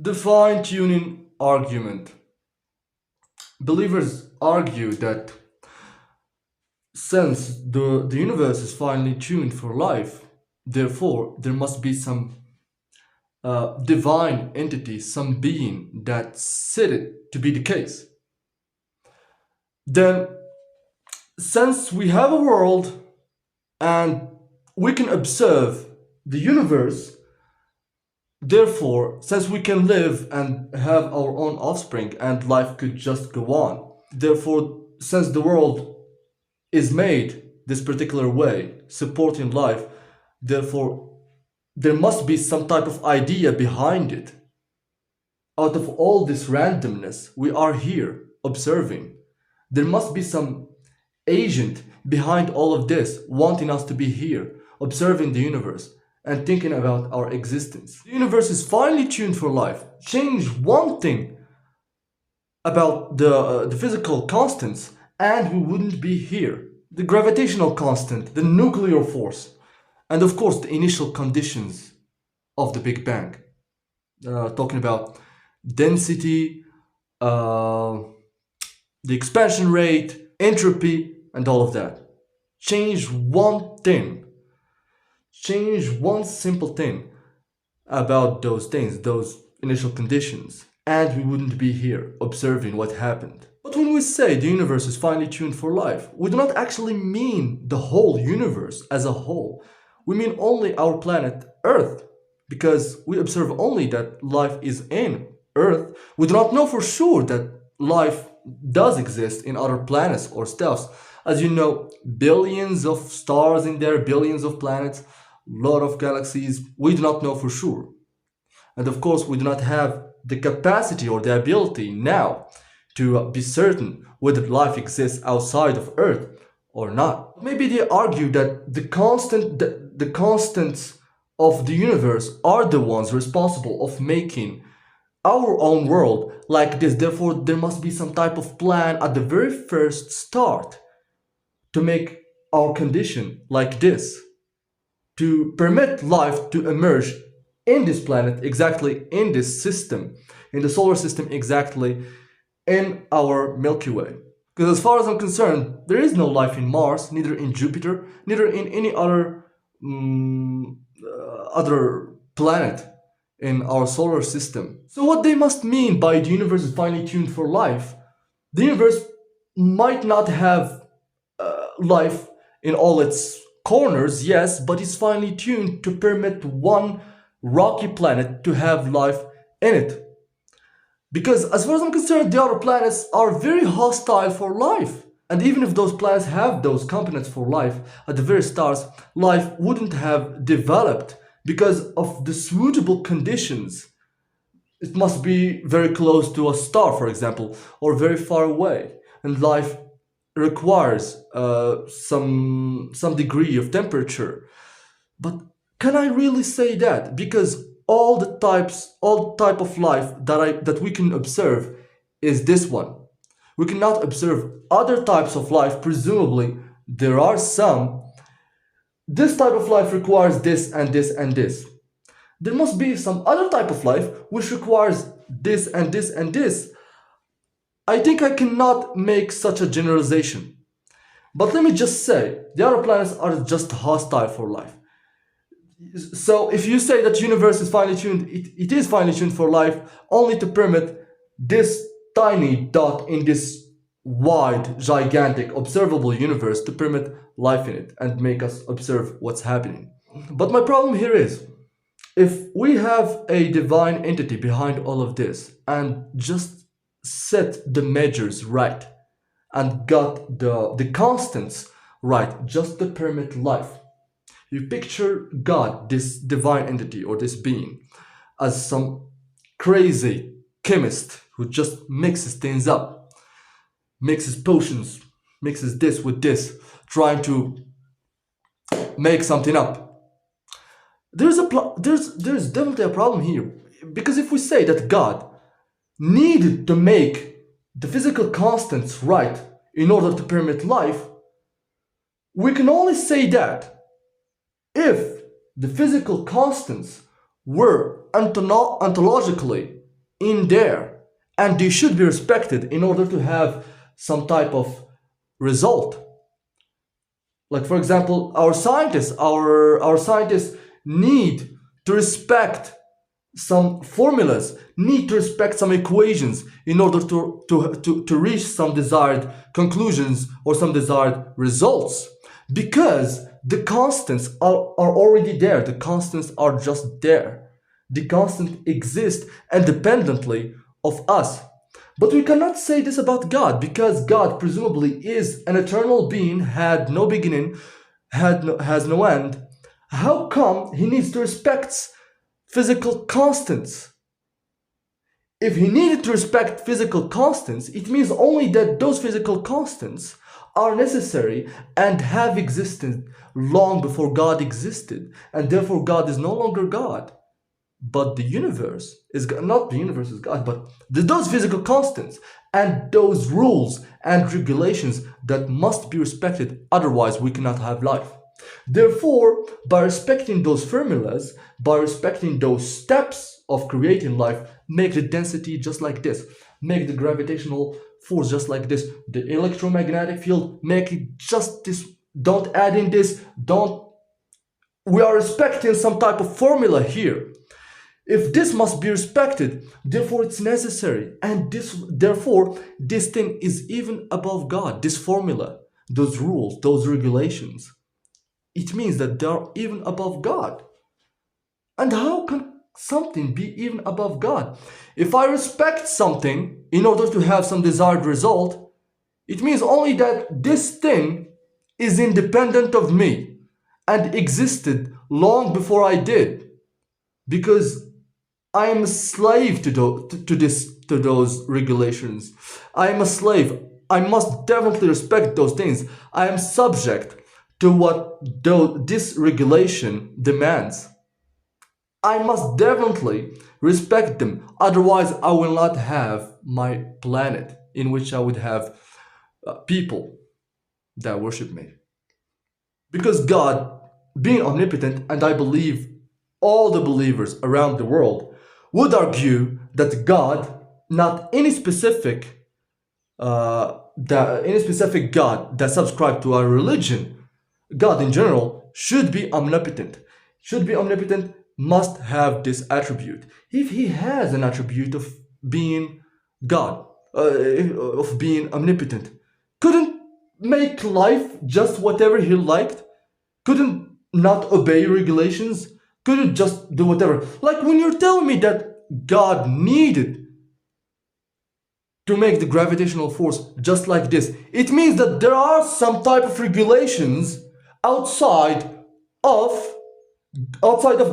The fine-tuning argument. Believers argue that since the universe is finely tuned for life, therefore there must be some divine entity, some being that said it to be the case. Then, since we have a world and we can observe the universe, therefore, since we can live and have our own offspring and life could just go on, therefore, since the world is made this particular way, supporting life, therefore, there must be some type of idea behind it. Out of all this randomness, we are here observing. There must be some agent behind all of this, wanting us to be here, observing the universe and thinking about our existence. The universe is finely tuned for life. Change one thing about the physical constants and we wouldn't be here. The gravitational constant, the nuclear force, and of course the initial conditions of the Big Bang. Talking about density, the expansion rate, entropy, and all of that. Change one thing. Change one simple thing about those things, those initial conditions, and we wouldn't be here observing what happened. But when we say the universe is finely tuned for life, we do not actually mean the whole universe as a whole. We mean only our planet Earth, because we observe only that life is in Earth. We do not know for sure that life does exist in other planets or stuffs. As you know, billions of stars in there, billions of planets, lot of galaxies. We do not know for sure. And of course, we do not have the capacity or the ability now to be certain whether life exists outside of Earth or not. Maybe they argue that the constants of the universe are the ones responsible of making our own world like this. Therefore, there must be some type of plan at the very first start to make our condition like this, to permit life to emerge in this planet, exactly in this system, in the solar system, exactly in our Milky Way. Because as far as I'm concerned, there is no life in Mars, neither in Jupiter, neither in any other planet in our solar system. So what they must mean by the universe is finely tuned for life, the universe might not have life in all its corners, yes, but it's finely tuned to permit one rocky planet to have life in it. Because as far as I'm concerned, the other planets are very hostile for life. And even if those planets have those components for life, at the very stars, life wouldn't have developed because of the suitable conditions. It must be very close to a star, for example, or very far away. And life requires some degree of temperature. But can I really say that? Because all type of life that we can observe is this one. We cannot observe other types of life. Presumably, there are some. This type of life requires this and this and this. There must be some other type of life which requires this and this and this. I think I cannot make such a generalization. But let me just say, the other planets are just hostile for life. So if you say that the universe is finely tuned, it is finely tuned for life only to permit this tiny dot in this wide, gigantic, observable universe to permit life in it and make us observe what's happening. But my problem here is, if we have a divine entity behind all of this and just set the measures right and got the constants right just to permit life, you picture God, this divine entity or this being, as some crazy chemist who just mixes things up, mixes potions, mixes this with this, trying to make something up. There's definitely a problem here, because if we say that God needed to make the physical constants right in order to permit life, we can only say that if the physical constants were ontologically in there, and they should be respected in order to have some type of result. Like for example, our scientists need to respect some formulas, need to respect some equations in order to reach some desired conclusions or some desired results. Because the constants are already there, the constants are just there. The constant exists independently of us. But we cannot say this about God, because God presumably is an eternal being, had no beginning, has no end. How come he needs to respect physical constants? If he needed to respect physical constants, it means only that those physical constants are necessary and have existed long before God existed, and therefore God is no longer God. But the universe is not the universe is God, but those physical constants and those rules and regulations that must be respected, otherwise we cannot have life. Therefore, by respecting those formulas, by respecting those steps of creating life, make the density just like this, make the gravitational force just like this, the electromagnetic field, make it just this, don't add in this, don't. We are respecting some type of formula here. If this must be respected, therefore it's necessary, and therefore this thing is even above God. This formula, those rules, those regulations, it means that they are even above God. And how can something be even above God? If I respect something in order to have some desired result, it means only that this thing is independent of me and existed long before I did, because I am a slave to those regulations. I am a slave. I must definitely respect those things. I am subject to what this regulation demands. I must definitely respect them. Otherwise, I will not have my planet in which I would have people that worship me. Because God, being omnipotent, and I believe all the believers around the world would argue that God, not any specific any specific God that subscribe to our religion, God in general should be omnipotent. Should be omnipotent, must have this attribute. If he has an attribute of being God, of being omnipotent, couldn't make life just whatever he liked? Couldn't not obey regulations? Couldn't just do whatever? Like when you're telling me that God needed to make the gravitational force just like this, it means that there are some type of regulations outside of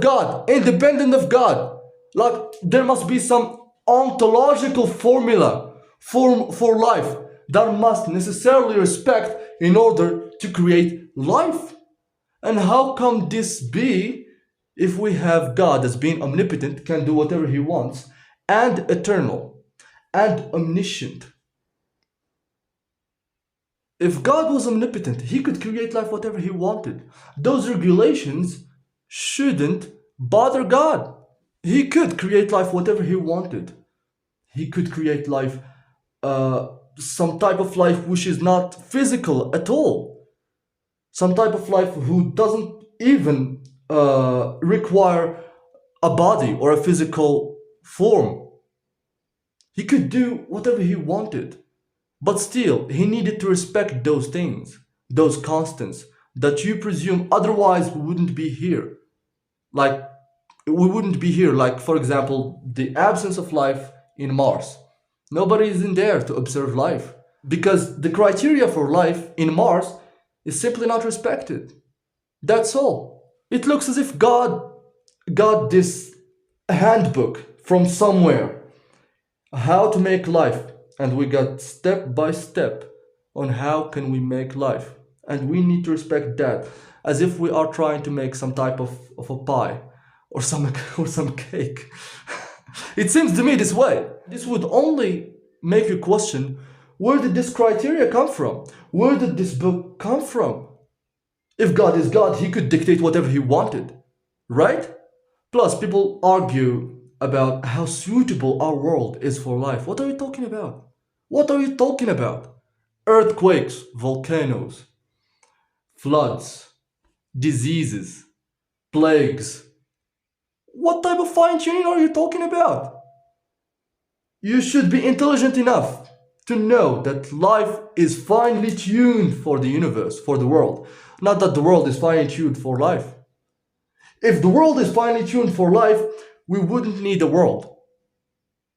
God, independent of God. Like there must be some ontological formula for life that must necessarily respect in order to create life. And how come this be if we have God as being omnipotent, can do whatever he wants, and eternal, and omniscient? If God was omnipotent, he could create life whatever he wanted. Those regulations shouldn't bother God. He could create life whatever he wanted. He could create life, some type of life which is not physical at all. Some type of life who doesn't even require a body or a physical form. He could do whatever he wanted. But still, he needed to respect those things, those constants that you presume otherwise we wouldn't be here. Like, we wouldn't be here. Like, for example, the absence of life in Mars. Nobody is in there to observe life because the criteria for life in Mars is simply not respected. That's all. It looks as if God got this handbook from somewhere, how to make life, and we got step by step on how can we make life, and we need to respect that as if we are trying to make some type of a pie or some or some cake. It seems to me this way. This would only make you question, where did this criteria come from? Where did this book come from? If God is God, he could dictate whatever he wanted, right? Plus, people argue about how suitable our world is for life. What are you talking about? What are you talking about? Earthquakes, volcanoes, floods, diseases, plagues. What type of fine tuning are you talking about? You should be intelligent enough to know that life is finely tuned for the universe, for the world. Not that the world is finely tuned for life. If the world is finely tuned for life, we wouldn't need a world.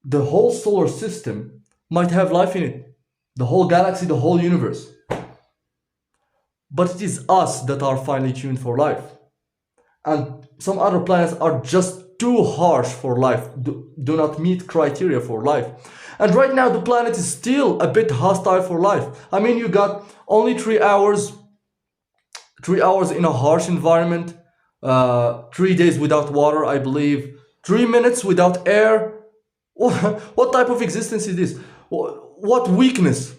The whole solar system might have life in it. The whole galaxy, the whole universe. But it is us that are finely tuned for life. And some other planets are just too harsh for life, do not meet criteria for life. And right now the planet is still a bit hostile for life. I mean, you got only 3 hours, 3 hours in a harsh environment, 3 days without water, I believe, 3 minutes without air. What type of existence is this? What weakness?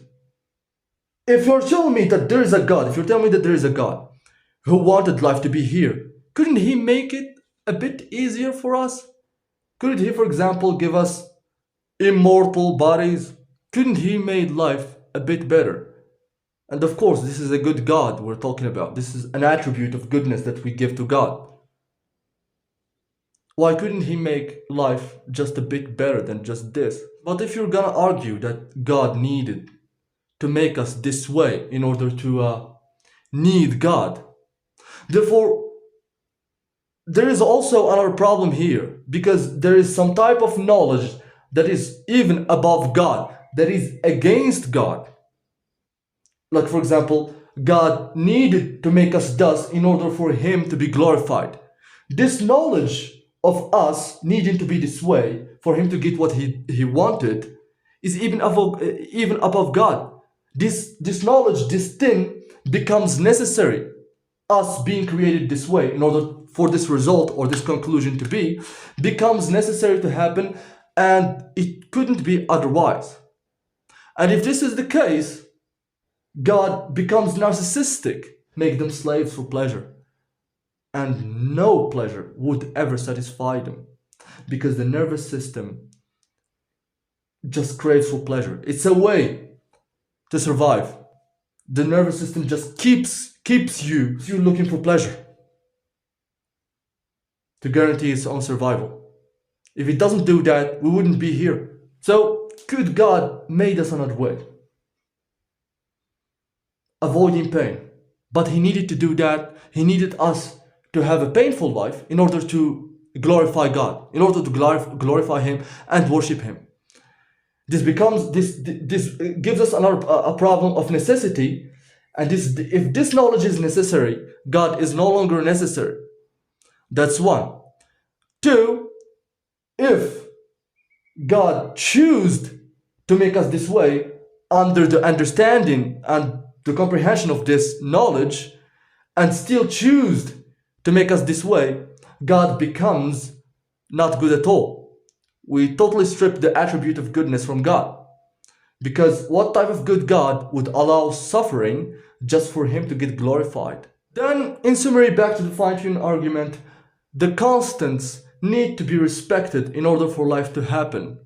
If you're telling me that there is a God, if you're telling me that there is a God who wanted life to be here, couldn't he make it a bit easier for us? Couldn't he, for example, give us immortal bodies? Couldn't he make life a bit better? And of course, this is a good God we're talking about. This is an attribute of goodness that we give to God. Why couldn't he make life just a bit better than just this? But if you're gonna argue that God needed to make us this way in order to need God, therefore, there is also another problem here, because there is some type of knowledge that is even above God, that is against God. Like, for example, God needed to make us dust in order for him to be glorified. This knowledge of us needing to be this way for him to get what he wanted is even above God. This knowledge, this thing becomes necessary. Us being created this way in order for this result or this conclusion to be becomes necessary to happen, and it couldn't be otherwise. And if this is the case, God becomes narcissistic, make them slaves for pleasure. And no pleasure would ever satisfy them, because the nervous system just craves for pleasure. It's a way to survive. The nervous system just keeps you looking for pleasure to guarantee its own survival. If it doesn't do that, we wouldn't be here. So could God made us another way, avoiding pain? But he needed to do that. He needed us to have a painful life in order to glorify God, in order to glorify him and worship him. This gives us a problem of necessity, and if this knowledge is necessary, God is no longer necessary. That's one. Two, if God chose to make us this way under the understanding and the comprehension of this knowledge, and still choose to make us this way, God becomes not good at all. We totally strip the attribute of goodness from God. Because what type of good God would allow suffering just for him to get glorified? Then, in summary, back to the fine-tune argument, the constants need to be respected in order for life to happen,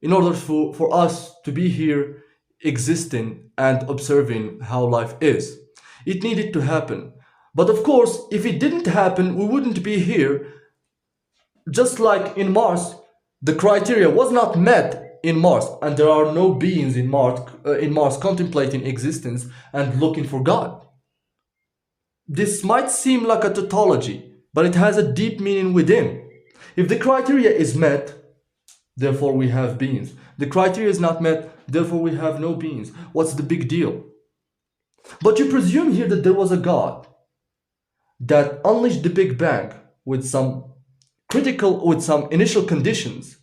in order for us to be here existing and observing how life is. It needed to happen. But of course, if it didn't happen, we wouldn't be here. Just like in Mars, the criteria was not met in Mars, and there are no beings in Mars contemplating existence and looking for God. This might seem like a tautology, but it has a deep meaning within. If the criteria is met, therefore we have beings. The criteria is not met, therefore we have no beings. What's the big deal? But you presume here that there was a God that unleashed the Big Bang with some initial conditions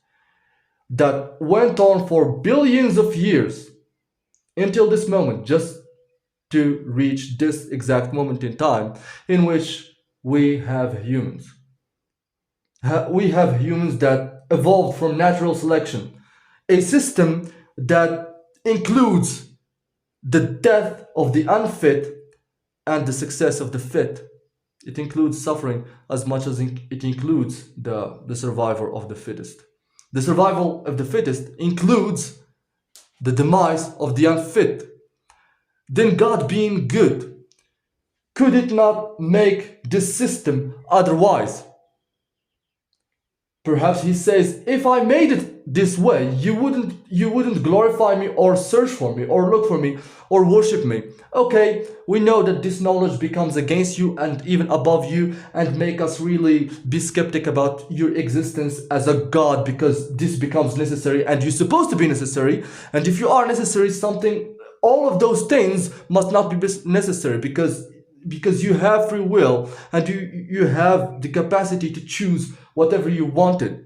that went on for billions of years until this moment, just to reach this exact moment in time in which we have humans. We have humans that evolved from natural selection, a system that includes the death of the unfit and the success of the fit. It includes suffering as much as it includes the survival of the fittest. The survival of the fittest includes the demise of the unfit. Then God being good, could it not make this system otherwise? Perhaps he says, if I made it this way, you wouldn't glorify me or search for me or look for me or worship me. Okay, we know that this knowledge becomes against you and even above you and make us really be skeptic about your existence as a god, because this becomes necessary and you're supposed to be necessary. And if you are necessary something, all of those things must not be necessary, because you have free will and you have the capacity to choose whatever you wanted.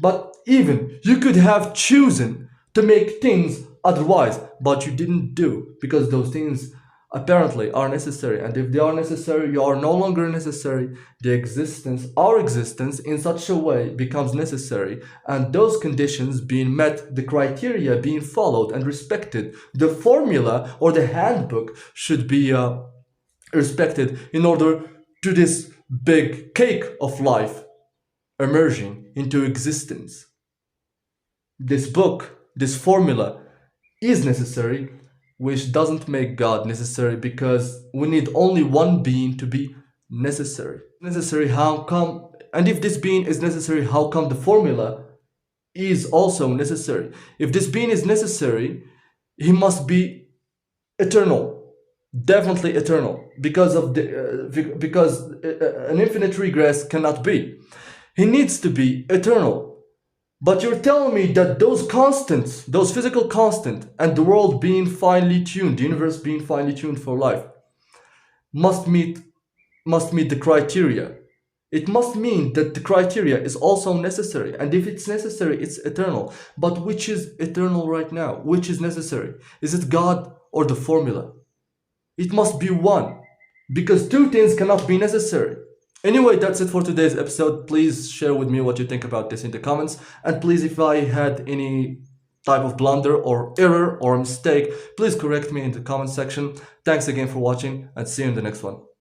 But even you could have chosen to make things otherwise, but you didn't do, because those things apparently are necessary. And if they are necessary, you are no longer necessary. The existence, our existence in such a way becomes necessary. And those conditions being met, the criteria being followed and respected, the formula or the handbook should be respected in order to this big cake of life emerging into existence. This book, this formula is necessary, which doesn't make God necessary, because we need only one being to be necessary. Necessary, how come? And if this being is necessary, how come the formula is also necessary? If this being is necessary, he must be eternal, definitely eternal, because of the because an infinite regress cannot be. He needs to be eternal. But you're telling me that those constants, those physical constants, and the world being finely tuned, the universe being finely tuned for life, must meet must meet the criteria. It must mean that the criteria is also necessary. And if it's necessary, it's eternal. But which is eternal right now? Which is necessary? Is it God or the formula? It must be one, because two things cannot be necessary. Anyway, that's it for today's episode. Please share with me what you think about this in the comments. And please, if I had any type of blunder or error or mistake, please correct me in the comment section. Thanks again for watching, and see you in the next one.